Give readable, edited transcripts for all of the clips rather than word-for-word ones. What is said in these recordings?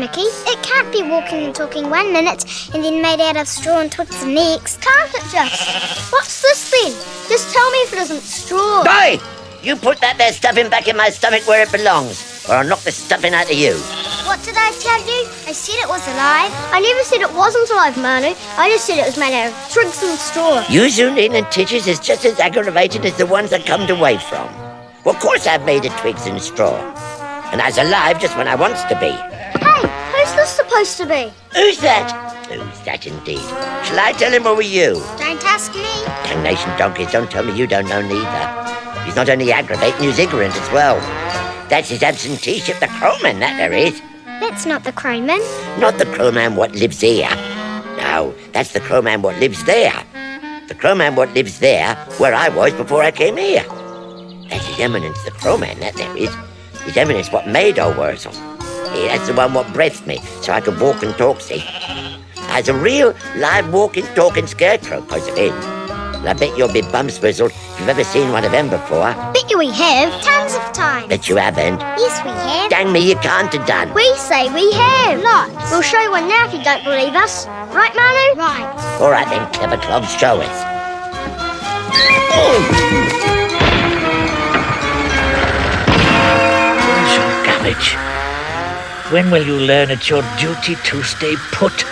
Mickey. It can't be walking and talking 1 minute and then made out of straw and twigs the next. Can't it just? What's this then? Just tell me if it isn't straw. Boy! You put that there stuffing back in my stomach where it belongs, or I'll knock the stuffing out of you. What did I tell you? I said it was alive. I never said it wasn't alive, Manu. I just said it was made out of twigs and straw. Using in and teachers is just as aggravating as the ones I come away from. Well, of course I've made of twigs and straw. And I was alive just when I wants to be. Hey, who's this supposed to be? Who's that? Who's that indeed? Shall I tell him or will you? Don't ask me. Damnation donkeys, don't tell me you don't know neither. He's not only aggravating, he's ignorant as well. That's his absentee-ship, the crowman, that there is. That's not the crowman. Not the crowman what lives here. No, that's the crowman what lives there. The crowman what lives there, where I was before I came here. That's his eminence, the crowman, that there is. His eminence what made old Worzel. That's the one what breathed me, so I could walk and talk, see. I was a real, live, walking, talking scarecrow, cause of him. And I bet you'll be bumswizzled if you've ever seen one of them before. Bet you we have. Tons of times. Bet you haven't. Yes, we have. Dang me, you can't have done. We say we have. Lots. We'll show you one now if you don't believe us. Right, Manu? Right. All right then, clever clogs, show us. Worzel, Gummidge, when will you learn it's your duty to stay put?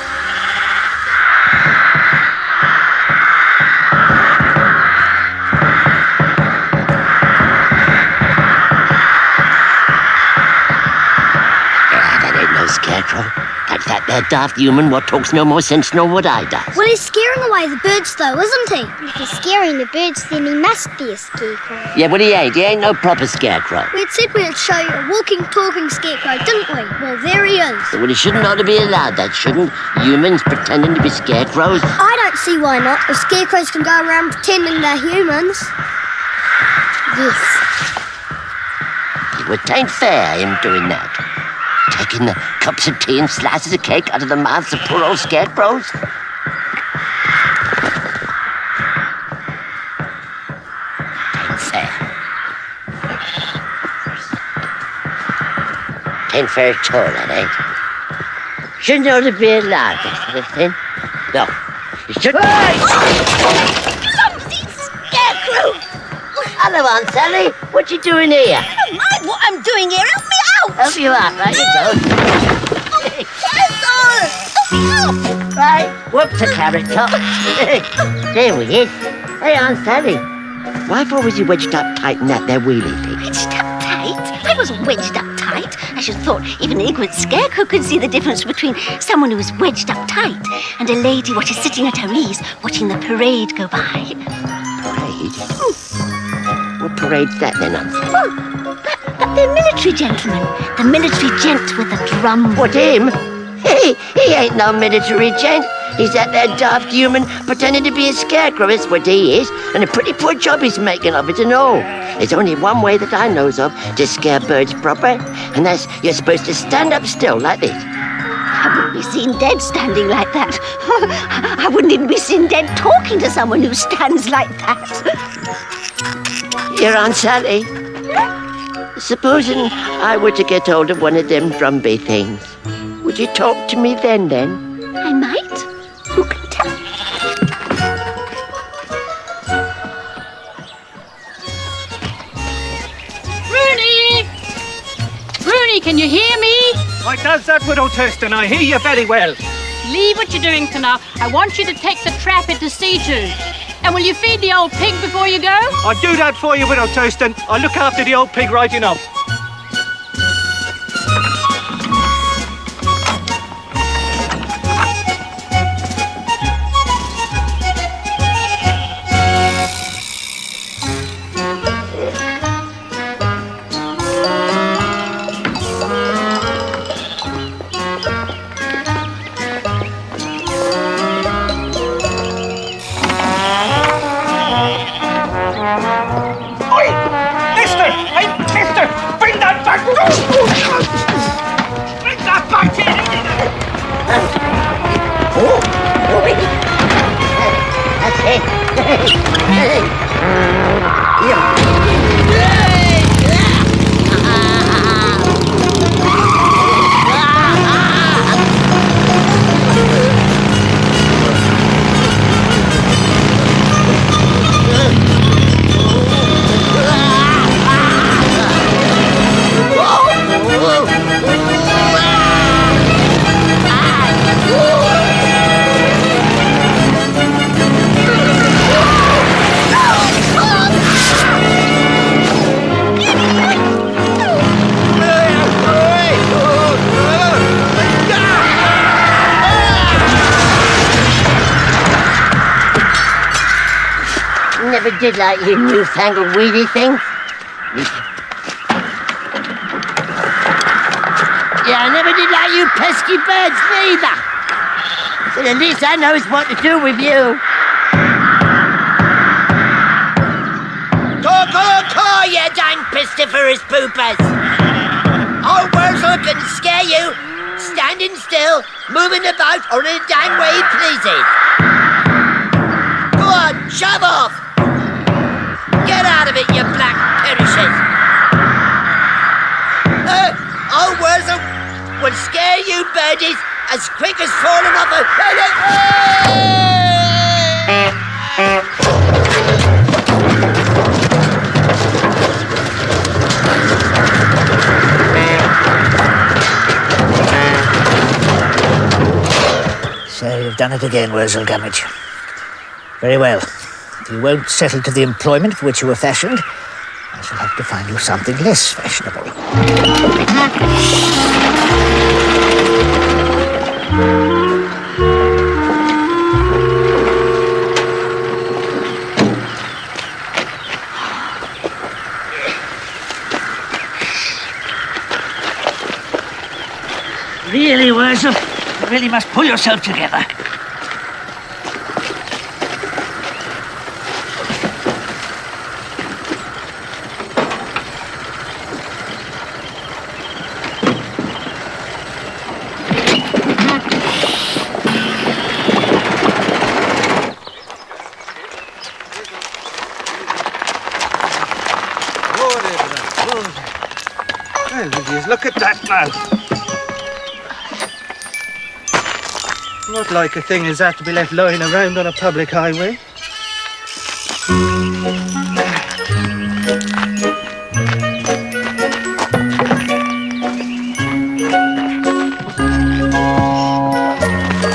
Scarecrow. That's that there daft human what talks no more sense nor what I does. Well, he's scaring away the birds, though, isn't he? If he's scaring the birds, then he must be a scarecrow. Yeah, but he ain't. He ain't no proper scarecrow. We'd said we'd show you a walking, talking scarecrow, didn't we? Well, there he is. Well, he shouldn't ought to be allowed, that shouldn't. Humans pretending to be scarecrows. I don't see why not, if scarecrows can go around pretending they're humans. Yes. It ain't fair, him doing that. Taking the cups of tea and slices of cake out of the mouths of poor old scarecrows. Ain't fair. Ain't fair at all, that ain't. Shouldn't ought to be allowed, that sort of thing. No, you shouldn't. Clumsy scarecrow! Hello, Aunt Sally. What you doing here? I don't mind what I'm doing here. Help me out! Help you out, right? You go. Help me out! Right, whoops a carrot top. There we is. Hey, Aunt Sally. Why for was you wedged up tight in that there wheelie thing? Wedged up tight? I wasn't wedged up tight. I should have thought even an ignorant scarecrow could see the difference between someone who is wedged up tight and a lady what is sitting at her ease watching the parade go by. Parade? What parade's that then, Aunt Sally? Oh, the military gentleman. The military gent with the drum. What, him? Hey, he ain't no military gent. He's that there daft human pretending to be a scarecrow, is what he is. And a pretty poor job he's making of it and all. There's only one way that I knows of to scare birds proper, and that's you're supposed to stand up still like this. I wouldn't be seen dead standing like that. I wouldn't even be seen dead talking to someone who stands like that. Your Aunt Sally, supposing I were to get hold of one of them drumby things, would you talk to me then? I might. Who can tell? Rooney! Rooney, can you hear me? Why does that, Widow Thurston? I hear you very well. Leave what you're doing for now. I want you to take the trap into C2. And will you feed the old pig before you go? I'll do that for you, Widow Thurston. I'll look after the old pig right enough. did like your newfangled weedy thing. Yeah, I never did like you pesky birds neither. But at least I knows what to do with you. Caw, you dang pestiferous poopers! Old Worzel can scare you, standing still, moving about, or in a dang way he pleases. Go on, shove off! Get out of it, you black perishers! Old Worzel will scare you birdies as quick as falling off a... So you've done it again, Worzel Gummidge. Very well. If you won't settle to the employment for which you were fashioned, I shall have to find you something less fashionable. Really, Worzel? You really must pull yourself together. Well, Lydia's, look at that now. Not like a thing as that to be left lying around on a public highway.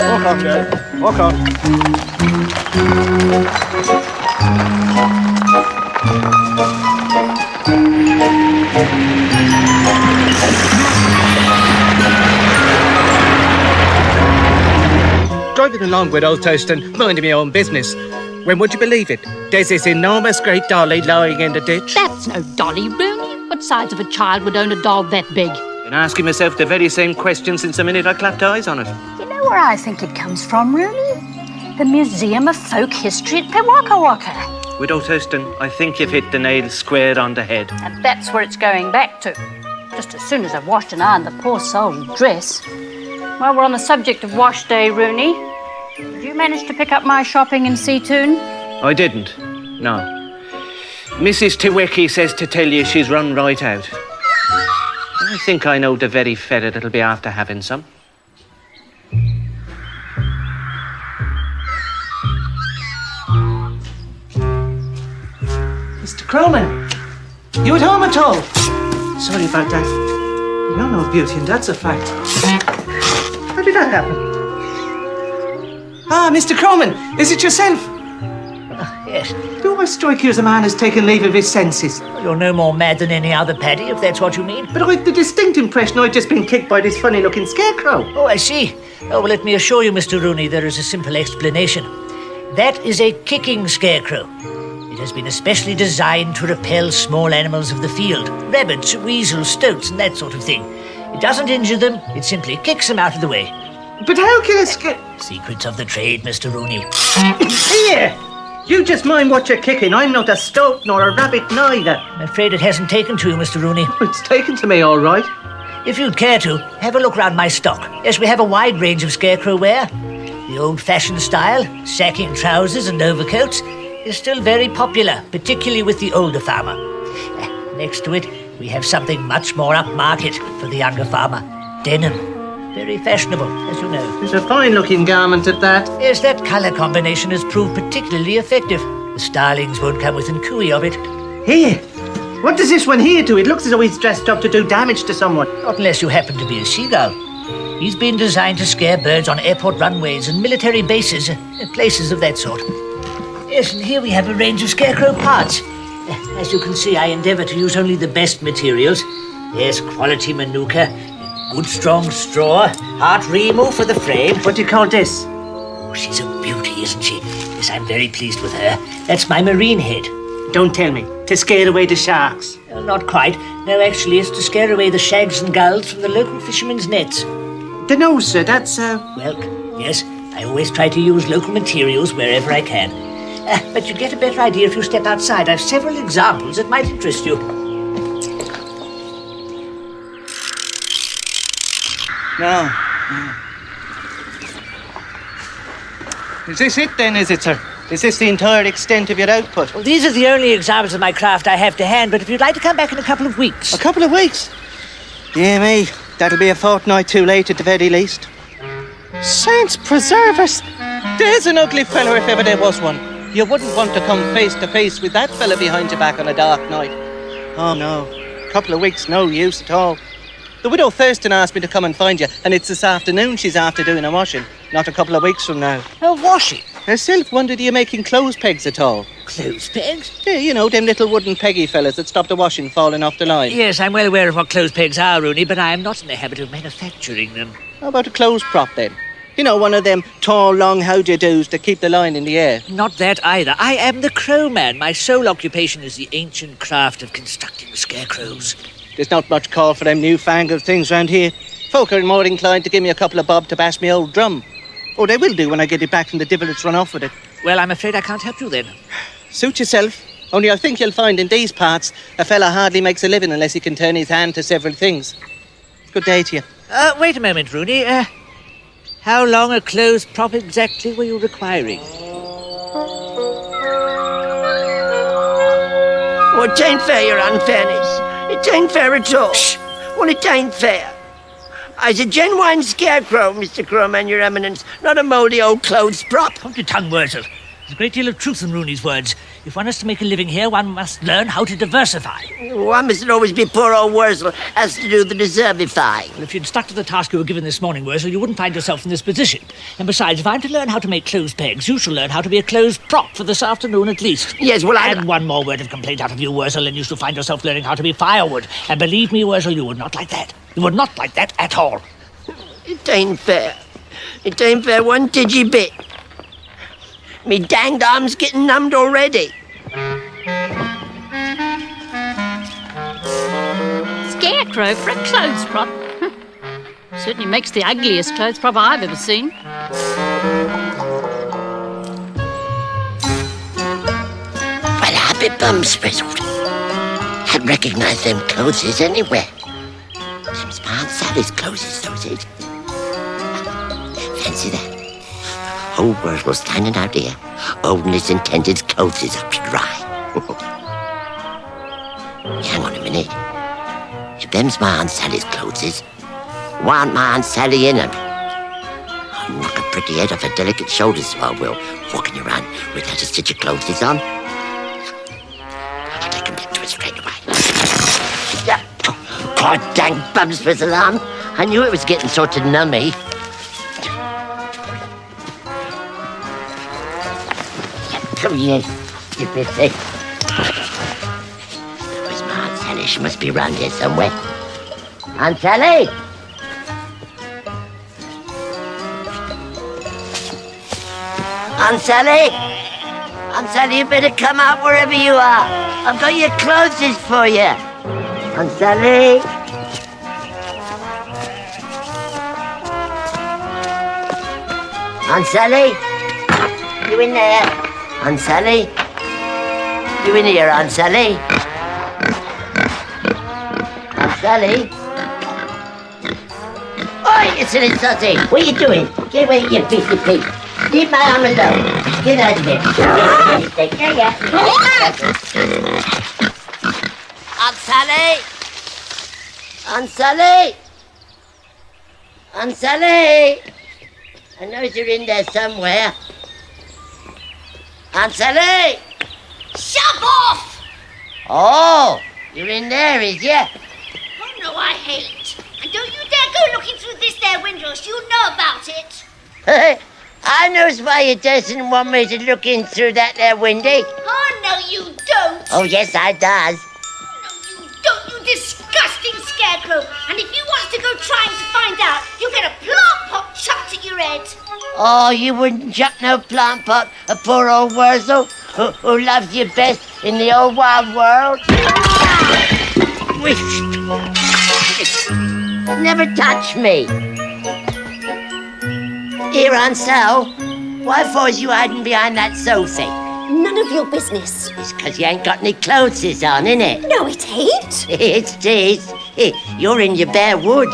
Walk on, Joe. Walk on. Driving along with old Toaston, minding my own business. When would you believe it? There's this enormous great dolly lying in the ditch. That's no dolly, Rooney. What size of a child would own a doll that big? Been asking myself the very same question since the minute I clapped eyes on it. You know where I think it comes from, Rooney? The Museum of Folk History at Waka Waka. With old Toaston, I think you've hit the nail square on the head. And that's where it's going back to. Just as soon as I've washed and ironed the poor soul's dress. While we're on the subject of wash day, Rooney, did you manage to pick up my shopping in Seatoon? I didn't, no. Mrs. Tiwicki says to tell you she's run right out. I think I know the very fella that'll be after having some. Mr. Croman, you at home at all? Sorry about that. You're no beauty, and that's a fact. How did that happen? Ah, Mr. Croman, is it yourself? Yes. Do I strike you as a man who's taken leave of his senses? Well, you're no more mad than any other, Paddy, if that's what you mean. But I had the distinct impression I'd just been kicked by this funny-looking scarecrow. Oh, I see. Oh, well, let me assure you, Mr. Rooney, there is a simple explanation. That is a kicking scarecrow. It has been especially designed to repel small animals of the field. Rabbits, weasels, stoats, and that sort of thing. It doesn't injure them, it simply kicks them out of the way. But how can Secrets of the trade, Mr. Rooney. Here! You just mind what you're kicking. I'm not a stoat nor a rabbit neither. I'm afraid it hasn't taken to you, Mr. Rooney. It's taken to me, all right. If you'd care to, have a look round my stock. Yes, we have a wide range of scarecrow wear. The old-fashioned style, sacking trousers and overcoats, is still very popular, particularly with the older farmer. Next to it, we have something much more upmarket for the younger farmer. Denim. Very fashionable, as you know. It's a fine-looking garment at that. Yes, that colour combination has proved particularly effective. The starlings won't come within cooey of it. Here! What does this one here do? It looks as though he's dressed up to do damage to someone. Not unless you happen to be a seagull. He's been designed to scare birds on airport runways and military bases, places of that sort. Yes, and here we have a range of scarecrow parts. As you can see, I endeavour to use only the best materials. There's quality manuka, good strong straw, heart remo for the frame. What do you call this? Oh, she's a beauty, isn't she? Yes, I'm very pleased with her. That's my marine head. Don't tell me. To scare away the sharks. Not quite. No, actually, it's to scare away the shags and gulls from the local fishermen's nets. No, sir, that's, Well, yes, I always try to use local materials wherever I can. But you get a better idea if you step outside. I've several examples that might interest you. No. Is this it then, is it, sir? Is this the entire extent of your output? Well, these are the only examples of my craft I have to hand, but if you'd like to come back in a couple of weeks... A couple of weeks? Dear me, that'll be a fortnight too late at the very least. Saints preserve us! There's an ugly fellow if ever there was one. You wouldn't want to come face to face with that fella behind your back on a dark night. Oh no, a couple of weeks, no use at all. The widow Thurston asked me to come and find you, and it's this afternoon she's after doing a washing, not a couple of weeks from now. A washing? Herself wondered, are you making clothes pegs at all? Clothes pegs? Yeah, you know, them little wooden peggy fellas that stop the washing falling off the line. Yes, I'm well aware of what clothes pegs are, Rooney, but I am not in the habit of manufacturing them. How about a clothes prop then? You know, one of them tall, long how-do-yous to keep the line in the air. Not that either. I am the crowman. My sole occupation is the ancient craft of constructing scarecrows. There's not much call for them newfangled things round here. Folk are more inclined to give me a couple of bob to bash me old drum. Oh, they will do when I get it back from the divil that's run off with it. Well, I'm afraid I can't help you then. Suit yourself. Only I think you'll find in these parts a fella hardly makes a living unless he can turn his hand to several things. Good day to you. Wait a moment, Rooney. How long a clothes prop exactly were you requiring? Well, it ain't fair, your unfairness. It ain't fair at all. Shh. Well, it ain't fair. I's a genuine scarecrow, Mr. Crowman, your eminence, not a mouldy old clothes prop. Hold your tongue, Worzel. There's a great deal of truth in Rooney's words. If one is to make a living here, one must learn how to diversify. One mustn't always be poor old Worzel, has to do the deservifying. Well, if you'd stuck to the task you were given this morning, Worzel, you wouldn't find yourself in this position. And besides, if I'm to learn how to make clothes pegs, you shall learn how to be a clothes prop for this afternoon at least. Yes, well, And one more word of complaint out of you, Worzel, and you shall find yourself learning how to be firewood. And believe me, Worzel, you would not like that. You would not like that at all. It ain't fair. It ain't fair one digi bit. Me danged arm's getting numbed already. Scarecrow for a clothes prop? Certainly makes the ugliest clothes prop I've ever seen. Well, I'll be bums frizzled. I'd recognise them clothes anywhere. Them's my Aunt Sally's clothes, those is. Fancy that. Whole world was standing out here, holding its intended clothes up to dry. Hang on a minute. If them's my Aunt Sally's clothes, why aren't my Aunt Sally in them? I'll knock a pretty head off her delicate shoulders, so I will, walking around without a stitch of clothes on. I'll take them back to her straight away. God dang bums for alarm. I knew it was getting sort of nummy. Come here, you bitty. Where's my Aunt Sally? She must be around here somewhere. Aunt Sally! Aunt Sally! Aunt Sally, you better come out wherever you are. I've got your clothes for you. Aunt Sally! Aunt Sally? You in there? Aunt Sally? You in here, Aunt Sally? Aunt Sally? Oi, you silly sussy! What are you doing? Get away, you beastly pig! Leave my arm alone! Get out of here! Yeah. Aunt Sally! Aunt Sally! Aunt Sally! I know you're in there somewhere. Aunt Sally! Shove off! Oh, you're in there, is ya? Oh, no, I hate. And don't you dare go looking through this there window, else you'll know about it. I knows why you doesn't want me to look in through that there window. Oh, no, you don't. Oh, yes, I does. No, you don't, you disgusting scarecrow. And if you want to go trying to find out, you'll get a plant pot chucked at your head. Oh, you wouldn't chuck no plant pot, a poor old Worzel who loves you best in the old wild world. Never touch me. Here, Ansel, why for's you hiding behind that sofa? None of your business. It's 'cause you ain't got any clothes on, innit? No, it ain't. It is. You're in your bare wood.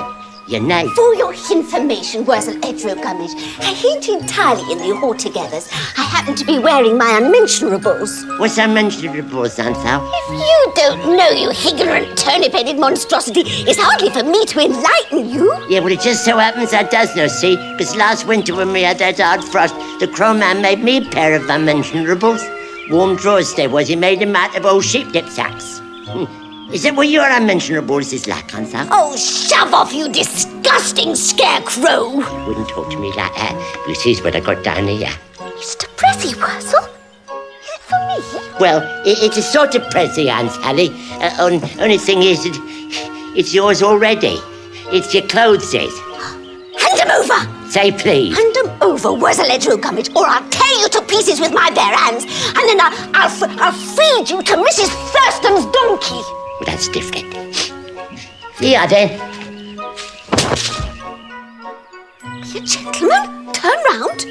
You're naked. For your information, Worzel Gummidge, I ain't entirely in the altogether's. I happen to be wearing my unmentionables. What's unmentionables, Ansel? If you don't know, you ignorant, turnip-headed monstrosity, it's hardly for me to enlighten you. Yeah, well, it just so happens I does know, see? 'Cause last winter when we had that hard frost, the Crow Man made me a pair of unmentionables. Warm drawers they was. He made them out of old sheep dip sacks. Is that what your unmentionables is like, Ansel? Oh, shove off, you disgusting scarecrow! Wouldn't talk to me like that. You see what I got down here. Mr. Prezi, Worzel? Is it for me? Well, it's a sort of present, Aunt Sally. Only thing is, it's yours already. It's your clothes, it. Hand them over! Say please. Hand them over, Worzel Gummidge, or I'll tear you to pieces with my bare hands, and then I'll feed you to Mrs. Thurston's donkey. Well, that's different. Here, then. You gentlemen, turn round.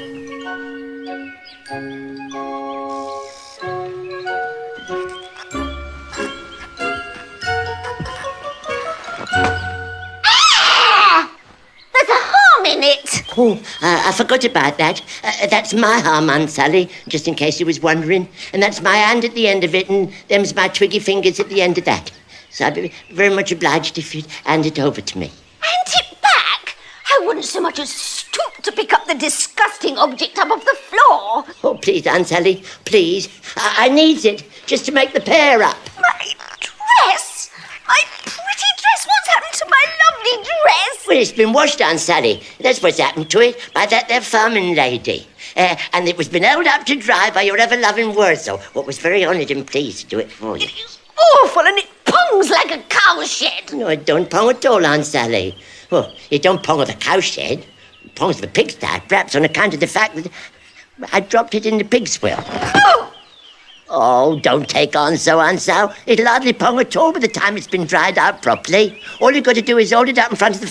There's a harm in it. Oh, I forgot about that. That's my arm, Aunt Sally, just in case you was wondering. And that's my hand at the end of it, and them's my twiggy fingers at the end of that. So I'd be very much obliged if you'd hand it over to me. Hand it back? I wouldn't so much as stoop to pick up the disgusting object up off the floor. Oh, please, Aunt Sally, please. I needs it, just to make the pair up. My dress? My pretty dress? What's happened to my lovely dress? Well, it's been washed, Aunt Sally. That's what's happened to it, by that there farming lady. And it was been held up to dry by your ever-loving Worzel, what was very honoured and pleased to do it for you. It's awful, and it pongs like a cowshed. No, it don't pong at all, Aunt Sally. Well, it don't pong of the cowshed. It pongs of the pigsty, perhaps on account of the fact that I dropped it in the pig swill. Oh! Oh, don't take on so, Aunt Sal. It'll hardly pong at all by the time it's been dried out properly. All you've got to do is hold it up in front of the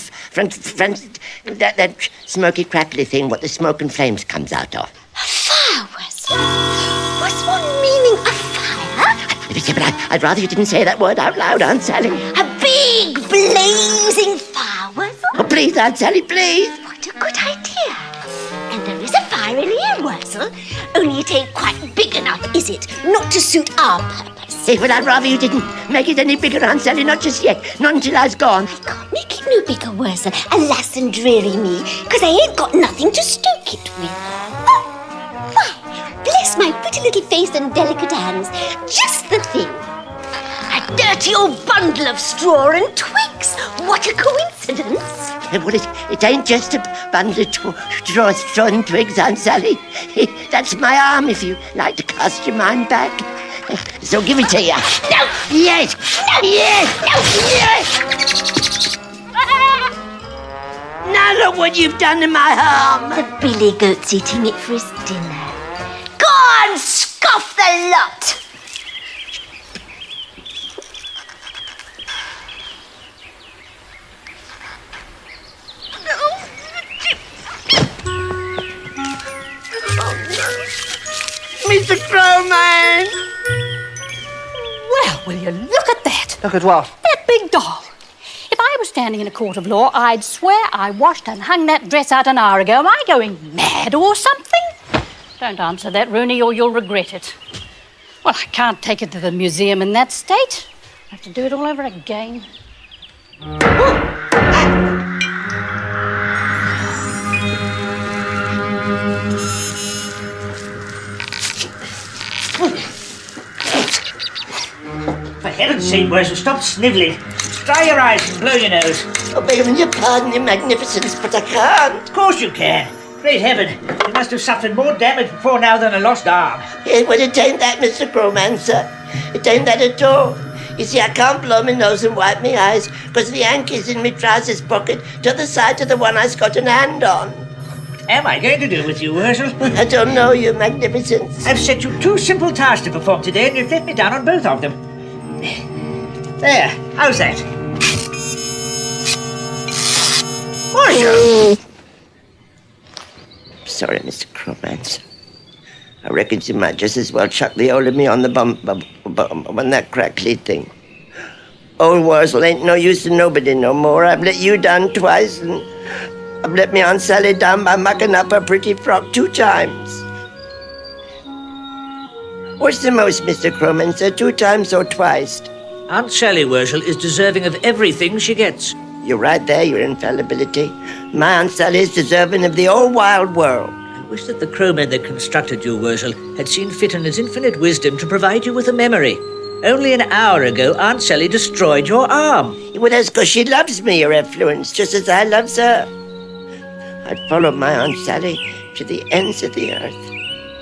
that smoky crackly thing what the smoke and flames comes out of. A fire, Worzel? What's one meaning of fire? But I'd rather you didn't say that word out loud, Aunt Sally. A big blazing fire, Worzel? Oh, please, Aunt Sally, please. What a good idea. And there is a fire in here, Worzel. Only it ain't quite big enough, is it? Not to suit our purpose. Hey, but I'd rather you didn't make it any bigger, Aunt Sally, not just yet. Not until I's gone. I can't make it no bigger, Worzel. Alas and dreary me, 'cause I ain't got nothing to stoke it with. Oh, why, bless my pretty little face and delicate hands. Just the thing. A dirty old bundle of straw and twigs. What a coincidence. Well, it ain't just a bundle of straw and twigs, Aunt Sally. That's my arm, if you like to cast your mind back. So give it to you. No! Yes! No! Yes! No! Yes! Now look what you've done to my arm. The billy goat's eating it for his dinner. Go on, scoff the lot! Mr. Crowman! Well, will you look at that? Look at what? That big doll. If I was standing in a court of law, I'd swear I washed and hung that dress out an hour ago. Am I going mad or something? Don't answer that, Rooney, or you'll regret it. Well, I can't take it to the museum in that state. I have to do it all over again. For heaven's sake, Worzel, stop snivelling. Dry your eyes and blow your nose. Oh, begging your pardon, your magnificence, but I can't. Of course you can. Great heaven, you must have suffered more damage before now than a lost arm. Well, it ain't that, Mr. Crowman, sir. It ain't that at all. You see, I can't blow my nose and wipe my eyes because the hanky's in my trousers pocket to the side of the one I's got an hand on. am I going to do with you, Worzel? I don't know, Your Magnificence. I've set you 2 simple tasks to perform today, and you've let me down on both of them. There, how's that? Worzel! Sorry, Mr. Crowmancer. I reckon you might just as well chuck the old of me on the bum on that crackly thing. Old Worzel ain't no use to nobody no more. I've let you down twice, and I've let me Aunt Sally down by mucking up her pretty frock 2 times. What's the most, Mr. Crowmancer, 2 times or twice? Aunt Sally Worzel is deserving of everything she gets. You're right there, your infallibility. My Aunt Sally is deserving of the whole wide world. I wish that the crowman that constructed you, Worzel, had seen fit in his infinite wisdom to provide you with a memory. Only an hour ago, Aunt Sally destroyed your arm. Well, that's because she loves me, Your Effluence, just as I loves her. I'd follow my Aunt Sally to the ends of the earth.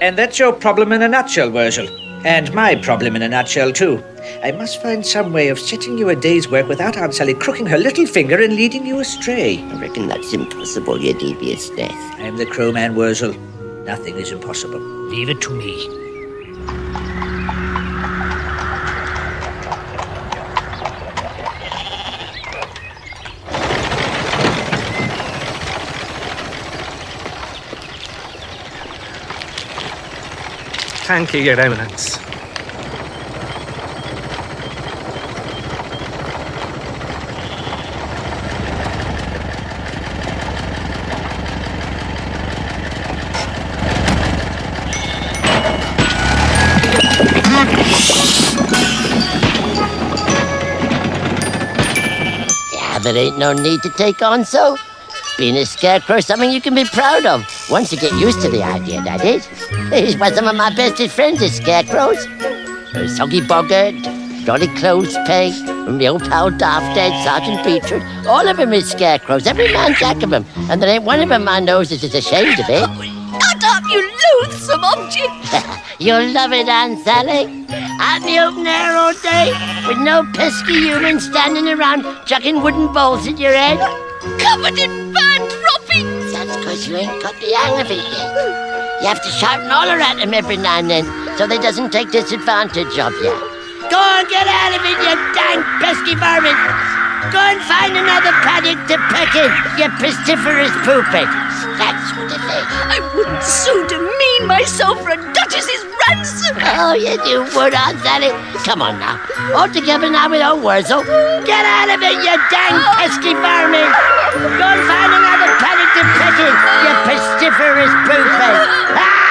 And that's your problem in a nutshell, Worzel. And my problem in a nutshell, too. I must find some way of setting you a day's work without Aunt Sally crooking her little finger and leading you astray. I reckon that's impossible, your deviousness. I'm the crowman, Worzel. Nothing is impossible. Leave it to me. Thank you, Your Eminence. Yeah, there ain't no need to take on so. Being a scarecrow is something you can be proud of. Once you get used to the idea, that is. He's one some of my bestest friends is scarecrows. There's Soggy Boggart, Jolly Clothespeg, and the old pal Daft Dead, Sergeant Beetroot. All of them is scarecrows, every man jack of them. And there ain't one of them I knows is ashamed of it. Shut up, you loathsome object! You'll love it, Aunt Sally. Out in the open air all day, with no pesky humans standing around chucking wooden balls at your head. Covered in bad droppings! That's because you ain't got the hang of it yet. You have to shout and holler at them every now and then, so they doesn't take disadvantage of you. Go on, get out of it, you dang pesky varmint! Go and find another paddock to peck in, you pestiferous poopet. That's what it is. I wouldn't so demean myself for a duchess's ransom! Oh, you do would, Aunt Sally. Come on now. All together now with old Worzel. Get out of it, you dang pesky varmint! Go and find another paddock to peck in, you pestiferous poopet. Ah!